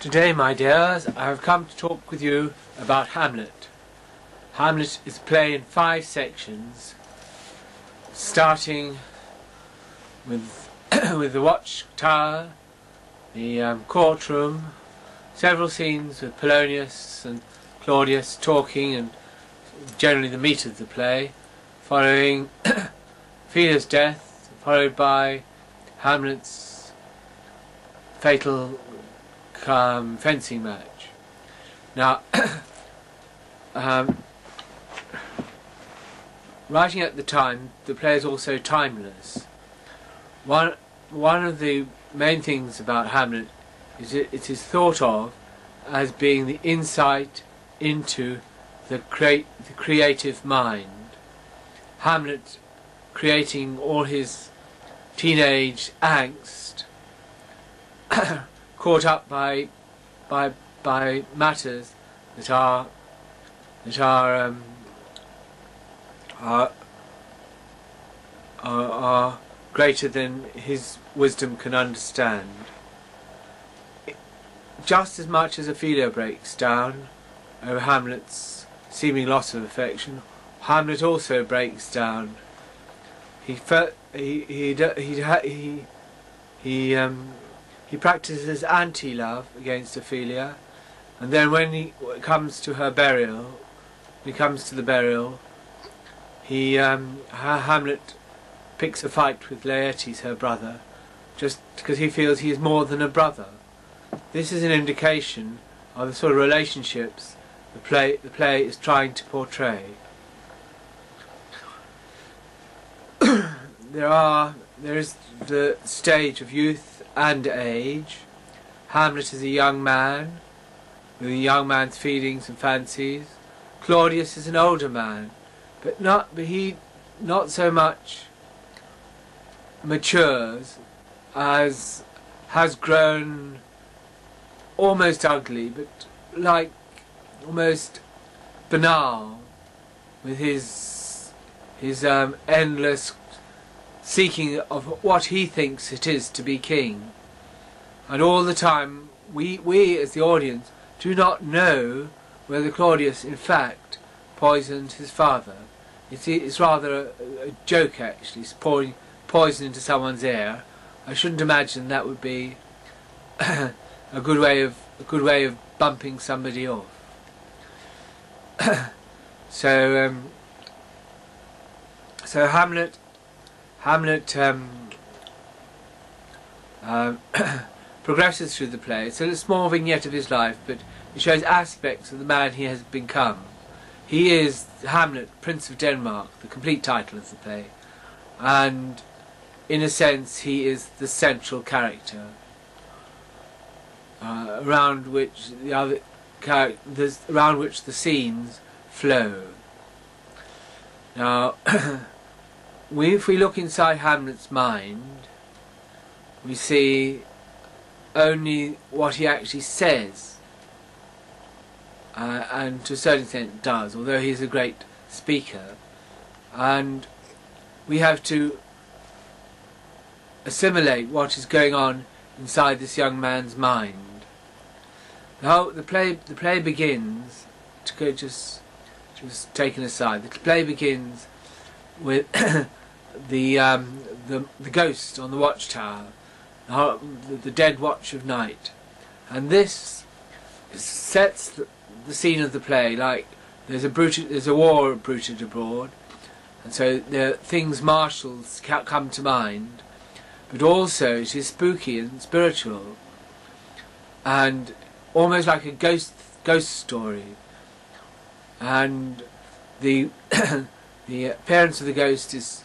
Today, my dears, I have come to talk with you about Hamlet. Hamlet is a play in 5 sections, starting with with the watchtower, the courtroom, several scenes with Polonius and Claudius talking, and generally the meat of the play, following Ophelia's death, followed by Hamlet's fatal fencing match. Now, writing at the time, the play is also timeless. One of the main things about Hamlet is it is thought of as being the insight into the creative mind. Hamlet creating all his teenage angst caught up by matters that are greater than his wisdom can understand. Just as much as Ophelia breaks down over Hamlet's seeming loss of affection, Hamlet also breaks down. He practices anti-love against Ophelia, and then when he comes to her burial, Hamlet picks a fight with Laertes, her brother, just because he feels he is more than a brother. This is an indication of the sort of relationships the play is trying to portray. There is the stage of youth and age. Hamlet is a young man with a young man's feelings and fancies. Claudius is an older man, but he not so much matures as has grown almost ugly, but like almost banal, with his endless seeking of what he thinks it is to be king. And all the time we as the audience do not know whether Claudius in fact poisoned his father. It's rather a joke, actually. It's pouring poison into someone's ear. I shouldn't imagine that would be a good way of bumping somebody off. So Hamlet progresses through the play. It's a small vignette of his life, but it shows aspects of the man he has become. He is Hamlet, Prince of Denmark, the complete title of the play, and in a sense he is the central character around which the scenes flow. Now, if we look inside Hamlet's mind, we see only what he actually says, and to a certain extent does, although he is a great speaker, and we have to assimilate what is going on inside this young man's mind. Now, the play begins, to go just taken aside, the play begins with the ghost on the watchtower, the dead watch of night, and this sets the scene of the play like there's a war bruited abroad, and so the things martial come to mind, but also it is spooky and spiritual, and almost like a ghost story, and the the appearance of the ghost is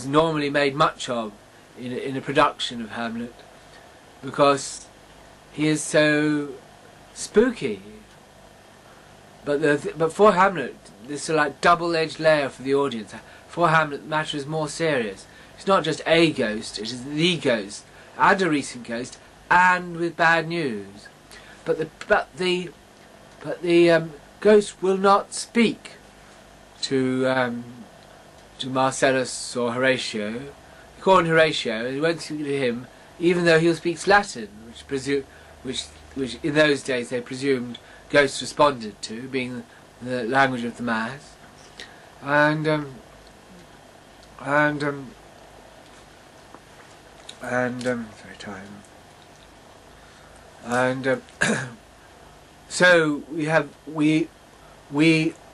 normally made much of in a production of Hamlet, because he is so spooky. But for Hamlet, this is like double-edged layer for the audience. For Hamlet, the matter is more serious. It's not just a ghost; it is the ghost, and a recent ghost, and with bad news. But the ghost will not speak to Marcellus or Horatio. According to Horatio, he won't speak to him, even though he speaks Latin, which which in those days they presumed ghosts responded to, being the language of the mass, and sorry, time, and so we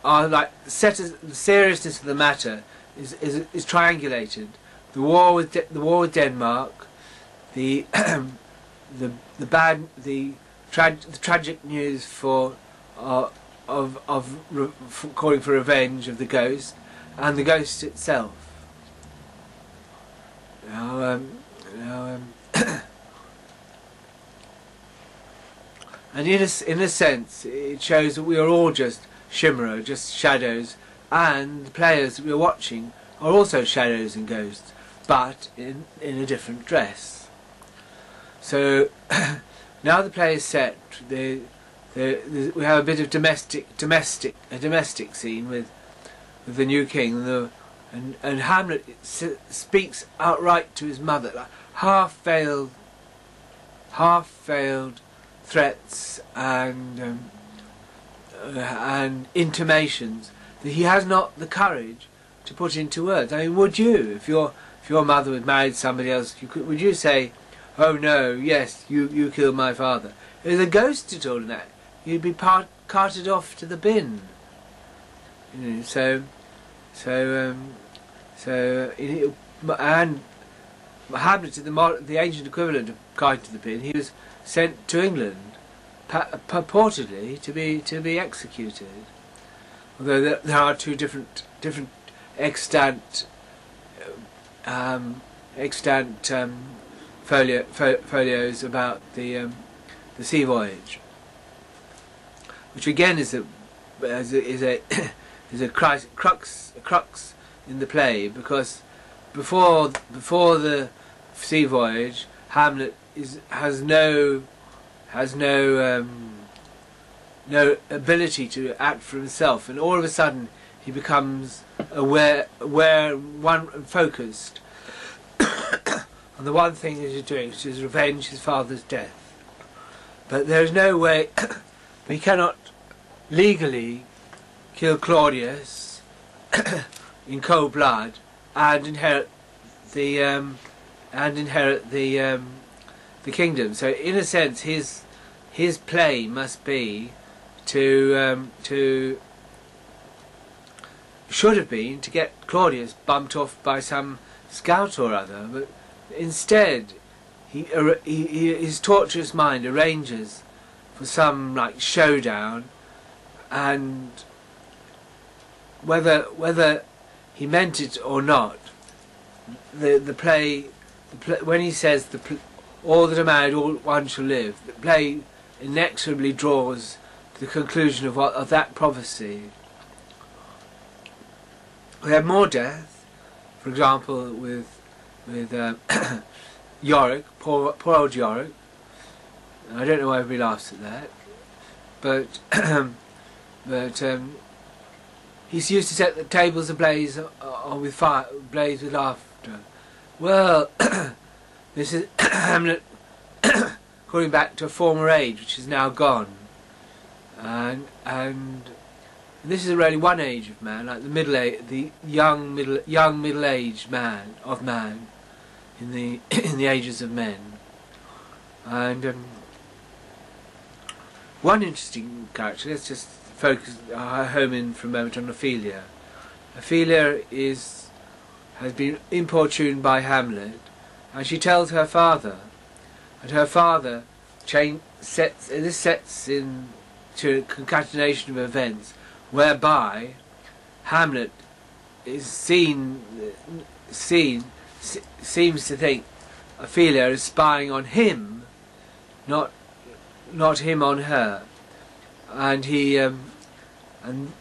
are like the seriousness of the matter is triangulated. The war with Denmark, the tragic news for calling for revenge of the ghost, and the ghost itself. And in a sense, it shows that we are all just chimera, just shadows, and the players that we are watching are also shadows and ghosts, but in a different dress. So now the play is set. We have a bit of domestic scene with the new king, and Hamlet speaks outright to his mother, like half-veiled threats and intimations that he has not the courage to put into words. I mean, would you, if your mother had married somebody else, would you say, "Oh no, yes, you killed my father"? If the ghost had told him that, you'd be carted off to the bin. You know, and Hamlet, the ancient equivalent of carted to the bin, he was sent to England, purportedly to be executed. Although there are two different extant folios about the sea voyage, which again is a crux in the play, because before the sea voyage, Hamlet has no ability to act for himself, and all of a sudden he becomes aware and focused on the one thing that he's doing, which is revenge his father's death. But there is no way he cannot legally kill Claudius in cold blood and inherit the kingdom. So in a sense, his play must be should have been to get Claudius bumped off by some scout or other, but instead his tortuous mind arranges for some like showdown, and whether he meant it or not, the play when he says all that are married, all one shall live, the play inexorably draws to the conclusion of that prophecy. We have more death, for example, with Yorick, poor old Yorick. I don't know why everybody laughs at that, but he's used to set the tables ablaze with fire, blaze with laughter. Well, this is Hamlet calling back to a former age which is now gone, and this is really one age of man, like the young middle-aged man in the ages of men. And one interesting character, let's just focus our home in for a moment on Ophelia. Ophelia has been importuned by Hamlet, and she tells her father, and her father sets in to a concatenation of events whereby Hamlet seems to think Ophelia is spying on him, not him on her, and he and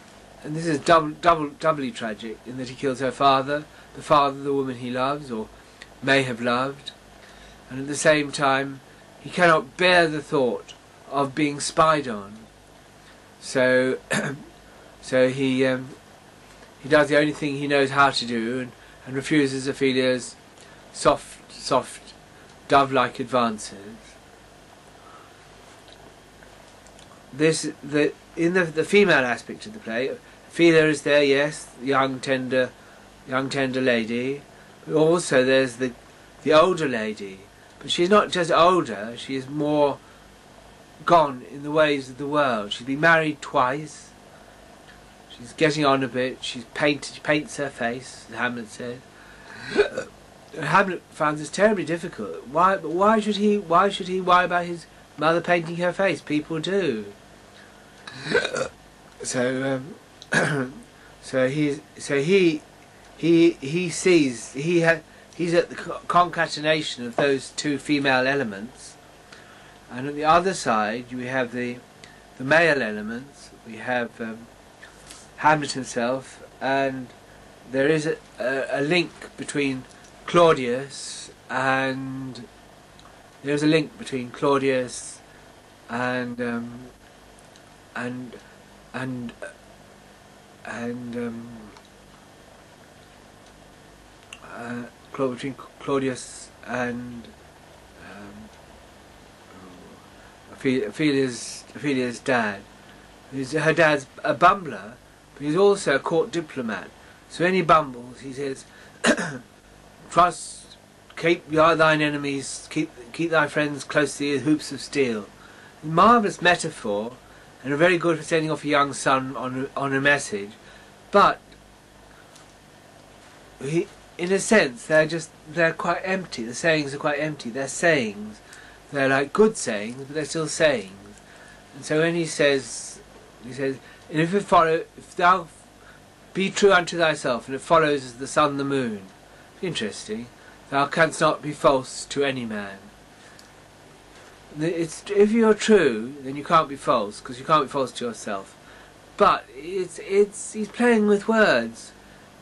this is doubly tragic in that he kills her father, the woman he loves or may have loved, and at the same time he cannot bear the thought of being spied on. So he does the only thing he knows how to do, and refuses Ophelia's soft, dove-like advances. in the female aspect of the play, Ophelia is there, yes, young tender lady, but also there's the older lady. But she's not just older; she is more gone in the ways of the world. She's been married twice. She's getting on a bit. She paints her face, as Hamlet said. Hamlet finds this terribly difficult. Why should he worry about his mother painting her face? People do. So he sees he's at the concatenation of those two female elements, and at the other side we have the male elements. We have Hamlet himself, and there is a link between Claudius and between Claudius and Ophelia's dad. Her dad's a bumbler, but he's also a court diplomat. So when he bumbles, he says, "Trust, keep thine enemies, keep thy friends close to thee with hoops of steel." A marvellous metaphor, and very good for sending off a young son on a message. But in a sense, they're quite empty. The sayings are quite empty. They're sayings. They're like good sayings, but they're still sayings. And so when he says, if thou be true unto thyself, and it follows as the sun, the moon. Interesting. Thou canst not be false to any man. If you're true, then you can't be false, because you can't be false to yourself. But he's playing with words.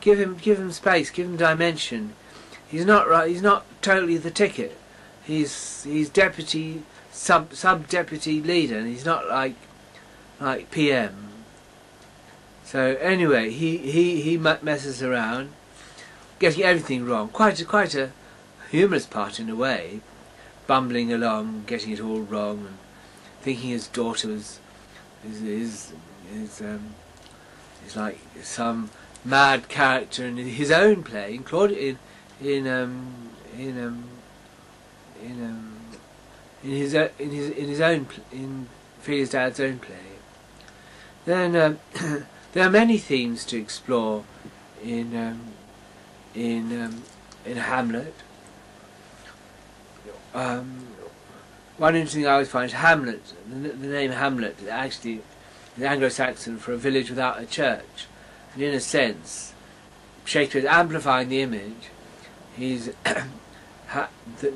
Give him space. Give him dimension. He's not right. He's not totally the ticket. He's deputy, sub deputy leader, and he's not like PM. So anyway, he messes around, getting everything wrong. Quite a humorous part in a way, bumbling along, getting it all wrong, and thinking his daughter is like some mad character in his own play, in Ophelia's dad's own play. Then there are many themes to explore in Hamlet. One interesting thing I always find is Hamlet. The name Hamlet actually is Anglo-Saxon for a village without a church. And in a sense, Shakespeare is amplifying the image.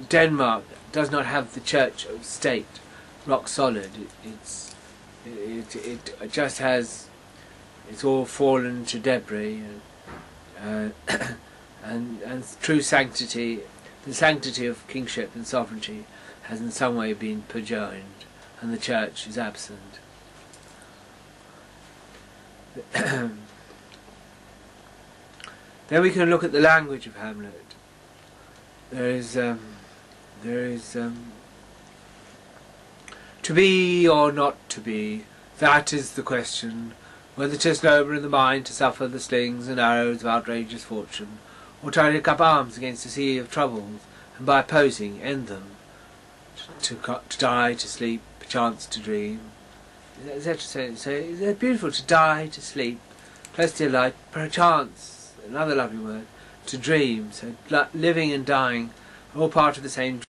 Denmark does not have the church of state rock solid. It just has. It's all fallen to debris, and true sanctity, the sanctity of kingship and sovereignty, has in some way been purloined, and the church is absent. Then we can look at the language of Hamlet. There is to be or not to be, that is the question, whether 'tis noble in the mind to suffer the slings and arrows of outrageous fortune, or to take up arms against a sea of troubles, and by opposing end them, to die, to sleep, perchance to dream, etc. So it's beautiful to die, to sleep, close to light, perchance, another lovely word, to dream. So living and dying are all part of the same